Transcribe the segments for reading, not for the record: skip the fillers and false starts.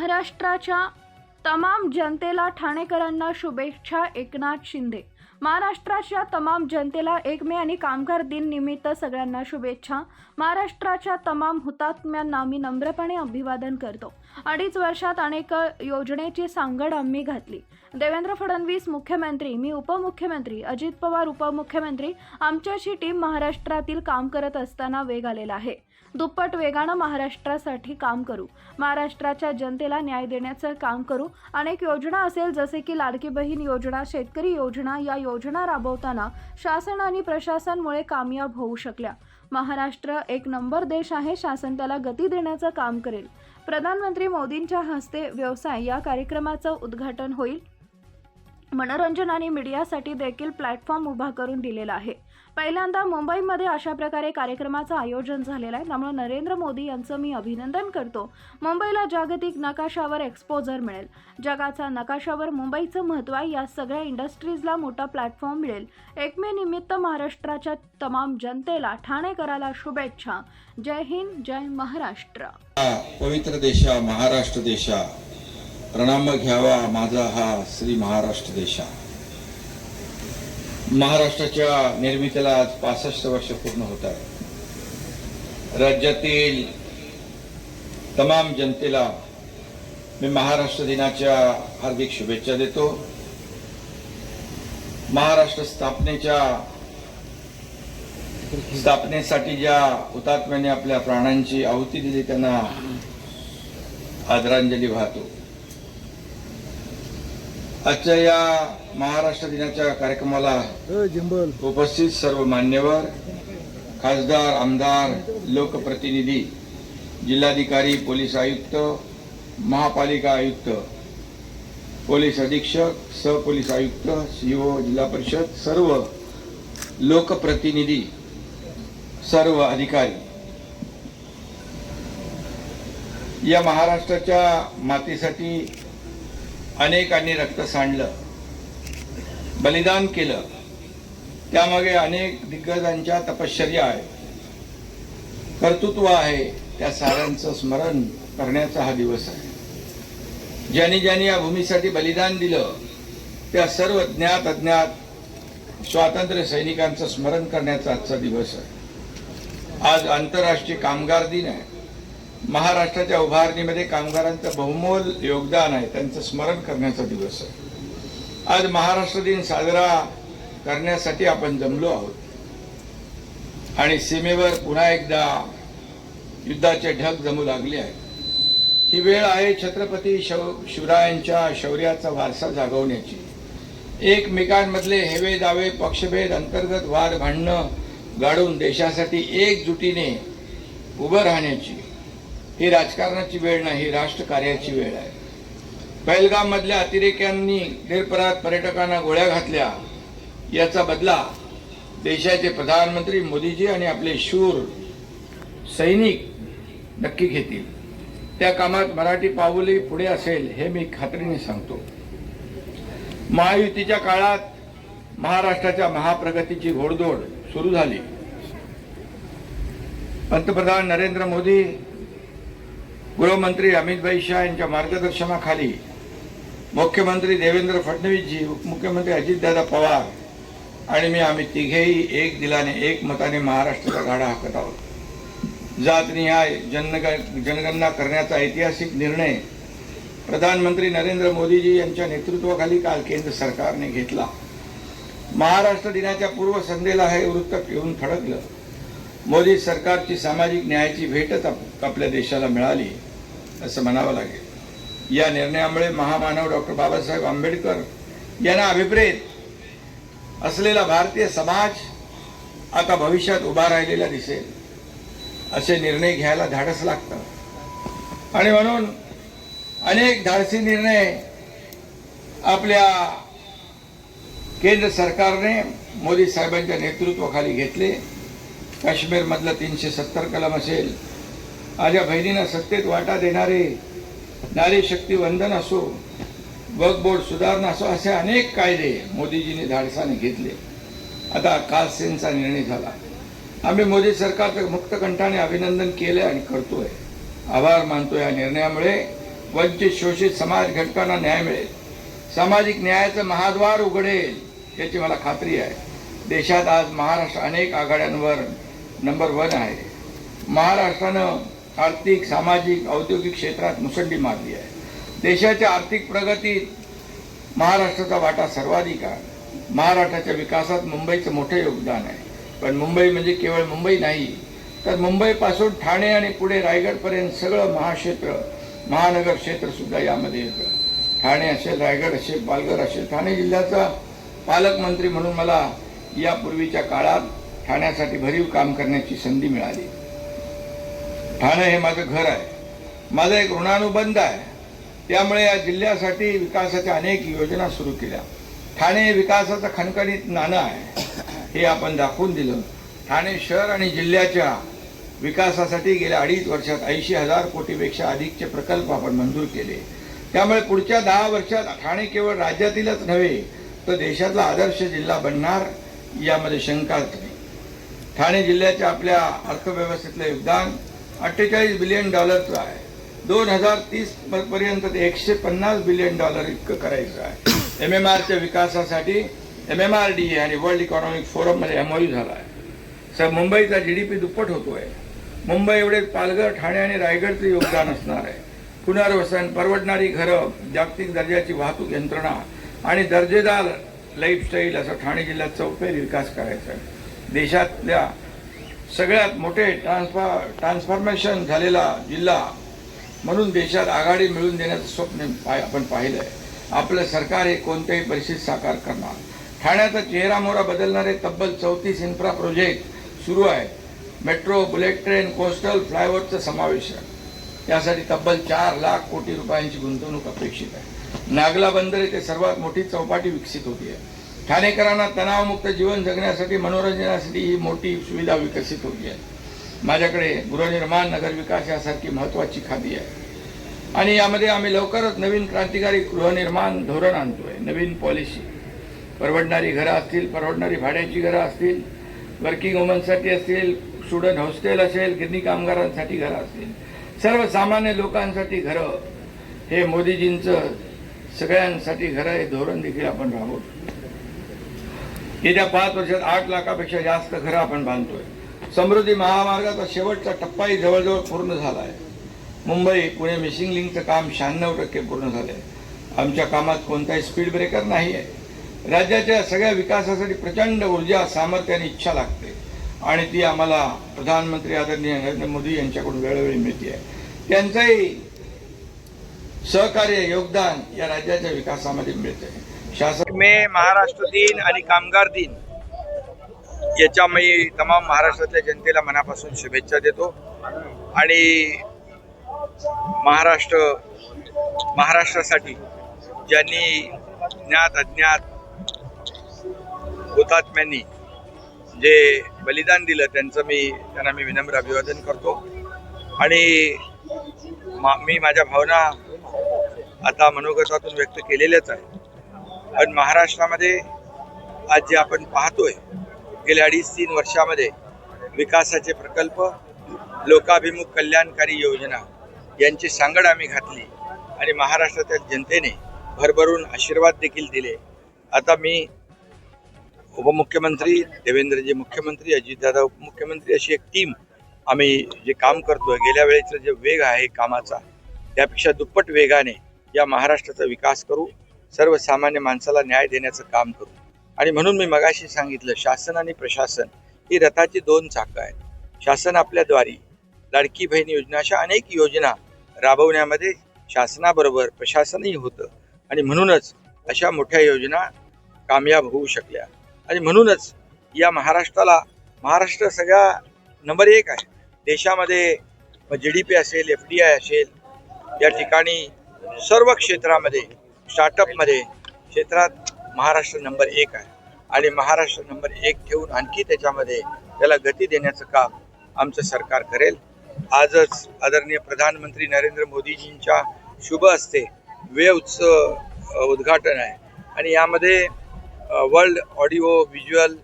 महाराष्ट्राच्या तमाम जनतेला ठाणेकरांना शुभेच्छा. एकनाथ शिंदे. महाराष्ट्राच्या तमाम जनतेला 1 मे आणि कामगार दिन निमित्त सगळ्यांना शुभेच्छा. महाराष्ट्राच्या तमाम हुतात्म्यांना मी नम्रपणे अभिवादन करतो. 2.5 वर्षात अनेक योजनेची सांगड आम्ही घातली. देवेंद्र फडणवीस मुख्यमंत्री, मी उपमुख्यमंत्री, अजित पवार उपमुख्यमंत्री, आमच्याची टीम महाराष्ट्रातील काम करत असताना वेग आलेला आहे. दुप्पट वेगानं महाराष्ट्रासाठी काम करू. महाराष्ट्राच्या जनतेला न्याय देण्याचं काम करू. अनेक योजना असेल जसे की लाडकी बहीण योजना, शेतकरी योजना, या योजना राबवताना शासन आणि प्रशासनामुळे कामयाब होऊ शकल्या. महाराष्ट्र एक नंबर देश आहे. शासन त्याला गती देण्याचं काम करेल. प्रधानमंत्री मोदींच्या हस्ते व्यवसाय या कार्यक्रमाचं उद्घाटन होईल. मनोरंजन आणि मीडियासाठी देखील प्लॅटफॉर्म उभा करून दिलेला आहे. पहिल्यांदा मुंबईमध्ये अशा प्रकारे कार्यक्रमाचं आयोजन झालेलं आहे. त्यामुळे नरेंद्र मोदी यांचं मी अभिनंदन करतो. मुंबईला जागतिक नकाशावर एक्सपोजर मिळेल. जगाचा नकाशावर मुंबईचं महत्त्व आहे. या सगळ्या इंडस्ट्रीजला मोठा प्लॅटफॉर्म मिळेल. 1 मे निमित्त महाराष्ट्राच्या तमाम जनतेला, ठाणेकराला शुभेच्छा. जय हिंद, जय महाराष्ट्र. पवित्र देशा महाराष्ट्र देशा, प्रणाम घ्यावा माझा हा श्री महाराष्ट्र देशा. महाराष्ट्राच्या निर्मितीला आज 65 वर्ष पूर्ण होत आहे. राज्यातील तमाम जनतेला मी महाराष्ट्र दिनाच्या हार्दिक शुभेच्छा देतो. महाराष्ट्र स्थापनेसाठी ज्या हुतात्म्याने आपल्या प्राणांची आहुती दिली त्यांना आदरांजली वाहतो. आजच्या या महाराष्ट्र दिनाच्या कार्यक्रमाला उपस्थित सर्व मान्यवर, खासदार, आमदार, लोकप्रतिनिधी, जिल्हाधिकारी, पोलीस आयुक्त, महापालिका आयुक्त, पोलीस अधीक्षक, सहपोलीस आयुक्त, सीओ, जिल्हा परिषद, सर्व लोकप्रतिनिधी, सर्व अधिकारी, या महाराष्ट्राच्या मातीसाठी अनेकांनी रक्त सांडलं, बलिदान केलं. त्यामागे अनेक दिग्गजांच्या तपश्चर्या आहे, कर्तृत्व आहे. त्या साऱ्यांचं स्मरण करण्याचा हा दिवस आहे. ज्यांनी ज्यांनी या भूमीसाठी बलिदान दिलं त्या सर्व ज्ञात अज्ञात स्वातंत्र्य सैनिकांचं स्मरण करण्याचा आजचा दिवस आहे. आज आंतरराष्ट्रीय कामगार दिन आहे. महाराष्ट्राच्या उभारणीमध्ये कामगारांचं बहुमोल योगदान आहे, त्यांचं स्मरण करण्याचा दिवस आहे. आज महाराष्ट्र दिन साजरा करण्यासाठी आपण जमलो आहोत आणि सीमेवर पुन्हा एकदा युद्धाचे ढग जमू लागले आहेत. ही वेळ आहे छत्रपती शिवरायांच्या शौर्याचा वारसा जागवण्याची. एकमेकांमधले हेवे दावे, पक्षभेद, अंतर्गत वाद भांडणं गाडून देशासाठी एकजुटीने उभं राहण्याची. ही राजकारणाची वेळ नाही, ही राष्ट्रकार्याची वेळ आहे. पहलगाम मधल्या अतिरेक्यांनी निरपराध पर्यटकांना गोळ्या घातल्या, याचा बदला देशाचे प्रधानमंत्री मोदीजी आणि आपले शूर सैनिक नक्की घेतील. त्या कामात मराठी पाऊलही पुढे असेल हे मी खात्रीने सांगतो. महायुतीच्या काळात महाराष्ट्राच्या महाप्रगतीची घोडदौड सुरू झाली. पंतप्रधान नरेंद्र मोदी, गृहमंत्री अमित भाई शाह यांच्या मार्गदर्शनाखाली मुख्यमंत्री देवेंद्र फडणवीसजी, उपमुख्यमंत्री अजितदादा पवार आणि मी, आम्ही तिघेही एक दिलाने, एक मताने महाराष्ट्राचा गाडा हाकत आहोत. जातनिहाय जनगणना करण्याचा ऐतिहासिक निर्णय प्रधानमंत्री नरेंद्र मोदीजी यांच्या नेतृत्वाखाली काल केंद्र सरकारने घेतला. महाराष्ट्र दिनाच्या पूर्वसंध्येला हे वृत्त येऊन थडकलं. मोदी सरकारची सामाजिक न्यायाची भेटच आपल्या देशाला मिळाली असं म्हणावं लागेल. या निर्णयामुळे महामानव डॉक्टर बाबासाहेब आंबेडकर यांना अभिप्रेत असलेला भारतीय समाज आता भविष्यात उभा राहिलेला दिसेल. असे निर्णय घ्यायला धाडस लागतं आणि म्हणून अनेक धाडसी निर्णय आपल्या केंद्र सरकारने मोदी साहेबांच्या नेतृत्वाखाली घेतले. काश्मीरमधलं 370 कलम असेल, माझ्या बहिणींना सत्तेत वाटा देणारे नारी शक्ती वंदन असो, वक्फ बोर्ड सुधारणा असो, असे अनेक कायदे मोदीजींनी धाडसाने घेतले. आता कालसेनचा निर्णय झाला. आम्ही मोदी सरकारचं मुक्तकंठाने अभिनंदन केलं आणि करतोय, आभार मानतोय. या निर्णयामुळे वंचित शोषित समाज घटकांना न्याय मिळेल, सामाजिक न्यायाचं महाद्वार उघडेल याची मला खात्री आहे. देशात आज महाराष्ट्र अनेक आघाड्यांवर नंबर 1 आहे. महाराष्ट्रानं आर्थिक, सामाजिक, औद्योगिक क्षेत्रात मुसंडी मारली आहे. देशाच्या आर्थिक प्रगतीत महाराष्ट्राचा वाटा सर्वाधिक आहे. महाराष्ट्राच्या विकासात मुंबईचं मोठं योगदान आहे. पण मुंबई म्हणजे केवळ मुंबई नाही, तर मुंबईपासून ठाणे आणि पुढे रायगडपर्यंत सगळं महाक्षेत्र, महानगर क्षेत्र सुद्धा यामध्ये येतं. ठाणे असेल, रायगड असेल, पालघर असेल. ठाणे जिल्ह्याचा पालकमंत्री म्हणून मला यापूर्वीच्या काळात ठाण्यासाठी भरीव काम करण्याची संधी मिळाली. ठाणे हे माझं घर आहे, माझा एक ऋणानुबंध आहे. त्यामुळे या जिल्ह्यासाठी विकासाच्या अनेक योजना सुरू केल्या. ठाणे हे विकासाचं खणखणीत नाणं आहे, हे आपण दाखवून दिलं. ठाणे शहर आणि जिल्ह्याच्या विकासासाठी गेल्या 2.5 वर्षात 80,000 कोटीपेक्षा अधिकचे प्रकल्प आपण मंजूर केले. त्यामुळे पुढच्या 10 वर्षात ठाणे केवळ राज्यातीलच नव्हे तर देशातला आदर्श जिल्हा बनणार यामध्ये शंकाच नाही. ठाणे जिल्ह्याच्या आपल्या अर्थव्यवस्थेतलं योगदान $48 बिलियन आहे. 2030 पर्यंत ते $150 बिलियन इतकं करायचं आहे. MMRच्या विकासासाठी MMRDA आणि वर्ल्ड इकॉनॉमिक फोरममध्ये MOU झाला आहे. मुंबईचा GDP दुप्पट होतोय. मुंबई एवढे पालघर, ठाणे आणि रायगडचं योगदान असणार आहे. पुनर्वसन, परवडणारी घरं, जागतिक दर्जाची वाहतूक यंत्रणा आणि दर्जेदार लाईफस्टाईल असं ठाणे जिल्ह्यात चौफेर विकास करायचा आहे. देशातल्या सगळ्यात मोठे ट्रान्सफॉर्मेशन झालेला जिल्हा म्हणून देशात आघाडी मिळवून देण्याचं स्वप्न आपण पाहिलं आहे. आपलं सरकार हे कोणत्याही परिस्थितीत साकार करणार. ठाण्याचा चेहरामोहरा बदलणारे तब्बल 34 इन्फ्रा प्रोजेक्ट सुरू आहेत. मेट्रो, बुलेट ट्रेन, कोस्टल फ्लायओव्हरचं समावेश आहे. त्यासाठी तब्बल 4 लाख कोटी रुपयांची गुंतवणूक अपेक्षित आहे. नागला बंदर येथे सर्वात मोठी चौपाटी विकसित होती आहे. ठाणेकरांना तणावमुक्त जीवन जगण्यासाठी, मनोरंजनासाठी ही मोठी सुविधा विकसित होती आहे. माझ्याकडे गृहनिर्माण, नगरविकास यासारखी महत्त्वाची खाती आहे आणि यामध्ये आम्ही लवकरच नवीन क्रांतिकारी गृहनिर्माण धोरण आणतोय. नवीन पॉलिसी, परवडणारी घरं असतील, परवडणारी भाड्याची घरं असतील, वर्किंग वुमन्ससाठी असतील, स्टुडंट हॉस्टेल असेल, गिरणी कामगारांसाठी घरं असतील, सर्वसामान्य लोकांसाठी घरं, हे मोदीजींचं सगळ्यांसाठी घरं हे धोरण देखील आपण राबवतो. येत्या 5 वर्षात 8 लाखापेक्षा जास्त घरं आपण बांधतोय. समृद्धी महामार्गाचा शेवटचा टप्पाही जवळजवळ पूर्ण झाला आहे. मुंबई पुणे मिसिंग लिंकचं काम 96% पूर्ण झालं आहे. आमच्या कामात कोणताही स्पीड ब्रेकर नाही आहे. राज्याच्या सगळ्या विकासासाठी प्रचंड ऊर्जा, सामर्थ्य आणि इच्छा लागते आणि ती आम्हाला प्रधानमंत्री आदरणीय नरेंद्र मोदी यांच्याकडून वेळोवेळी मिळते आहे. त्यांचंही सहकार्य, योगदान या राज्याच्या विकासामध्ये मिळते. शासन में महाराष्ट्र दिन आणि कामगार दिन याच्या मी तमाम महाराष्ट्रातल्या जनतेला मनापासून शुभेच्छा देतो आणि महाराष्ट्रासाठी ज्यांनी ज्ञात अज्ञात हुतात्म्यांनी जे बलिदान दिलं त्यांना मी विनम्र अभिवादन करतो आणि मी माझ्या भावना आता मनोगतातून व्यक्त केलेल्याच आहे. पण महाराष्ट्रामध्ये आज जे आपण पाहतोय, गेल्या 2.5-3 वर्षामध्ये विकासाचे प्रकल्प, लोकाभिमुख कल्याणकारी योजना यांची सांगड आम्ही घातली आणि महाराष्ट्रातील जनतेने भरभरून आशीर्वाद देखील दिले. आता मी उपमुख्यमंत्री, देवेंद्रजी मुख्यमंत्री, अजितदादा उपमुख्यमंत्री अशी एक टीम आम्ही जे काम करतोय, गेल्या वेळेचा जे वेग आहे कामाचा त्यापेक्षा दुप्पट वेगाने या महाराष्ट्राचा विकास करू, सर्वसामान्य माणसाला न्याय देण्याचं काम करू. आणि म्हणून मी मगाशी सांगितलं, शासन आणि प्रशासन ही रथाची 2 चाकं आहेत. शासन आपल्याद्वारे लाडकी बहीण योजना अशा अनेक योजना राबवण्यामध्ये शासनाबरोबर प्रशासनही होतं आणि म्हणूनच अशा मोठ्या योजना कामयाब होऊ शकल्या. आणि म्हणूनच या महाराष्ट्र सगळ्या नंबर 1 आहे देशामध्ये. GDP असेल, FDI असेल, या ठिकाणी सर्व क्षेत्रामध्ये, स्टार्टअपमध्ये क्षेत्रात महाराष्ट्र नंबर 1 आहे आणि महाराष्ट्र नंबर 1 ठेवून आणखी त्याच्यामध्ये त्याला गती देण्याचं काम आमचं सरकार करेल. आजच आदरणीय प्रधानमंत्री नरेंद्र मोदीजींच्या शुभ हस्ते वेव्हचं उद्घाटन आहे आणि यामध्ये world audio visual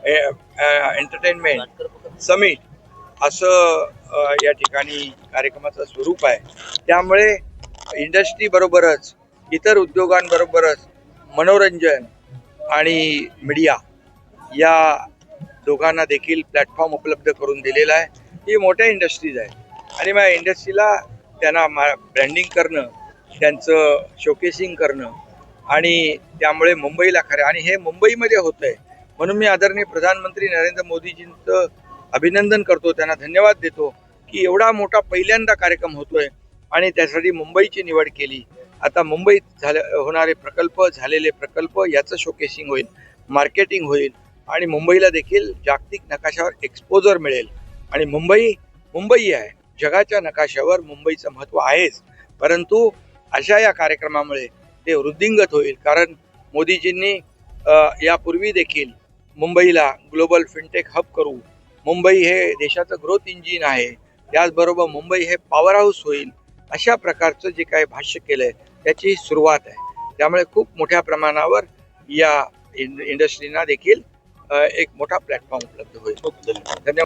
entertainment summit असं या ठिकाणी कार्यक्रमाचं स्वरूप आहे. त्यामुळे इंडस्ट्री बरोबरच इतर उद्योगांबरोबरच मनोरंजन आणि मीडिया या दोघांना देखील प्लॅटफॉर्म उपलब्ध करून दिलेला आहे. ही मोठ्या इंडस्ट्रीज आहे आणि मग इंडस्ट्रीला त्यांना ब्रँडिंग करणं, त्यांचं शोकेसिंग करणं आणि त्यामुळे मुंबईला खरं आणि हे मुंबईमध्ये होतं आहे. म्हणून मी आदरणीय प्रधानमंत्री नरेंद्र मोदीजींचं अभिनंदन करतो, त्यांना धन्यवाद देतो की एवढा मोठा पहिल्यांदा कार्यक्रम होतोय आणि त्यासाठी मुंबईची निवड केली. आता मुंबईत होणारे प्रकल्प, झालेले प्रकल्प याचं शोकेसिंग होईल, मार्केटिंग होईल आणि मुंबईला देखील जागतिक नकाशावर एक्सपोजर मिळेल. आणि मुंबई आहे, जगाच्या नकाशावर मुंबईचं महत्त्व आहेच, परंतु अशा या कार्यक्रमामुळे ते वृद्धिंगत होईल. कारण मोदीजींनी यापूर्वी देखील मुंबईला ग्लोबल फिनटेक हब करू, मुंबई हे देशाचं ग्रोथ इंजिन आहे, त्याचबरोबर मुंबई हे पॉवर हाऊस होईल, अशा प्रकारचं जे काही भाष्य केलं आहे त्याची सुरुवात आहे. त्यामुळे खूप मोठ्या प्रमाणावर या इंडस्ट्रीना देखील एक मोठा प्लॅटफॉर्म उपलब्ध होईल. धन्यवाद.